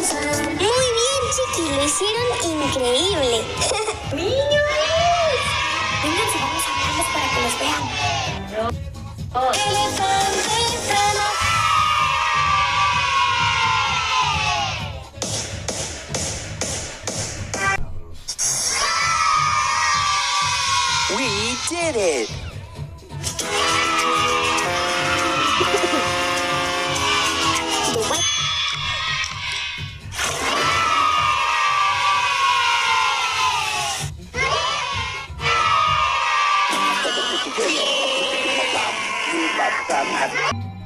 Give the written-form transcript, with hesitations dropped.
Muy bien, chiqui, lo hicieron increíble. ¡Niños! Vénganse, vamos a hablarles para que los vean. Elefante freno. We did it! You love them.